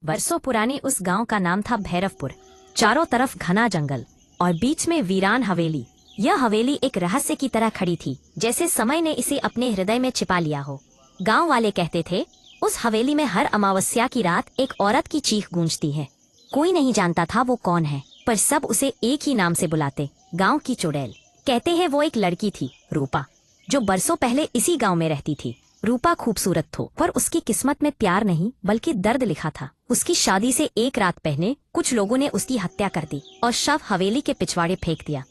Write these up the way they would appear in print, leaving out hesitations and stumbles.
वर्षों पुराने उस गांव का नाम था भैरवपुर। चारों तरफ घना जंगल और बीच में वीरान हवेली। यह हवेली एक रहस्य की तरह खड़ी थी, जैसे समय ने इसे अपने हृदय में छिपा लिया हो। गांव वाले कहते थे, उस हवेली में हर अमावस्या की रात एक औरत की चीख गूंजती है। कोई नहीं जानता था वो कौन है, पर सब उसे एक ही नाम से बुलाते, गांव की चुड़ैल। कहते हैं वो एक लड़की थी, रूपा, जो बरसों पहले इसी गांव में रहती थी। रूपा खूबसूरत थी, पर उसकी किस्मत में प्यार नहीं बल्कि दर्द लिखा था। उसकी शादी से एक रात पहले कुछ लोगों ने उसकी हत्या कर दी और शव हवेली के पिछवाड़े फेंक दिया।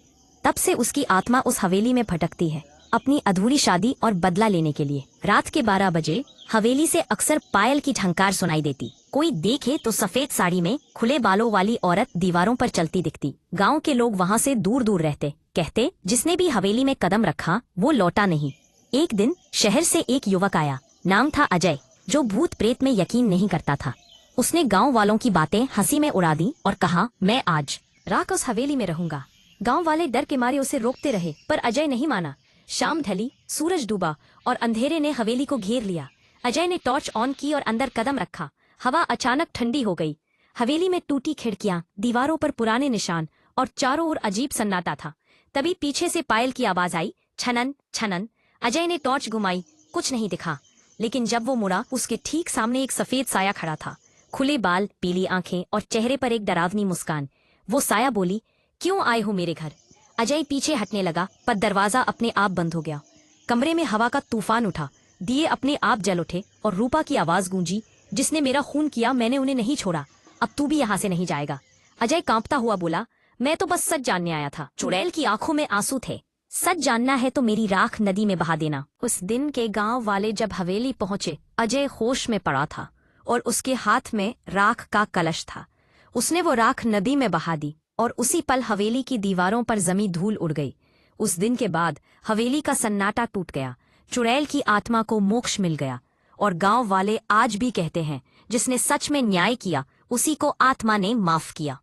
तब से उसकी आत्मा उस हवेली में भटकती है, अपनी अधूरी शादी और बदला लेने के लिए। रात के 12 बजे हवेली से अक्सर पायल की झंकार सुनाई देती। कोई देखे तो सफेद साड़ी में खुले बालों वाली औरत दीवारों पर चलती दिखती। गांव के लोग वहां से दूर दूर रहते, कहते जिसने भी हवेली में कदम रखा वो लौटा नहीं। एक दिन शहर से एक युवक आया, नाम था अजय, जो भूत प्रेत में यकीन नहीं करता था। उसने गांव वालों की बातें हंसी में उड़ा दी और कहा, मैं आज रात उस हवेली में रहूंगा। गांव वाले डर के मारे उसे रोकते रहे, पर अजय नहीं माना। शाम ढली, सूरज डूबा और अंधेरे ने हवेली को घेर लिया। अजय ने टॉर्च ऑन की और अंदर कदम रखा। हवा अचानक ठंडी हो गई। हवेली में टूटी खिड़कियां, दीवारों पर पुराने निशान और चारों ओर अजीब सन्नाटा था। तभी पीछे से पायल की आवाज आई, छनन छनन। अजय ने टॉर्च घुमाई, कुछ नहीं दिखा। लेकिन जब वो मुड़ा, उसके ठीक सामने एक सफेद साया खड़ा था। खुले बाल, पीली आंखें और चेहरे पर एक डरावनी मुस्कान। वो साया बोली, क्यों आए हो मेरे घर? अजय पीछे हटने लगा, पर दरवाजा अपने आप बंद हो गया। कमरे में हवा का तूफान उठा, दिए अपने आप जल उठे और रूपा की आवाज गूंजी, जिसने मेरा खून किया मैंने उन्हें नहीं छोड़ा, अब तू भी यहाँ से नहीं जाएगा। अजय कांपता हुआ बोला, मैं तो बस सच जानने आया था। चुड़ैल की आंखों में आंसू थे। सच जानना है तो मेरी राख नदी में बहा देना। उस दिन के गांव वाले जब हवेली पहुंचे, अजय होश में पड़ा था और उसके हाथ में राख का कलश था। उसने वो राख नदी में बहा दी और उसी पल हवेली की दीवारों पर जमी धूल उड़ गई। उस दिन के बाद हवेली का सन्नाटा टूट गया। चुड़ैल की आत्मा को मोक्ष मिल गया और गांव वाले आज भी कहते हैं, जिसने सच में न्याय किया उसी को आत्मा ने माफ किया।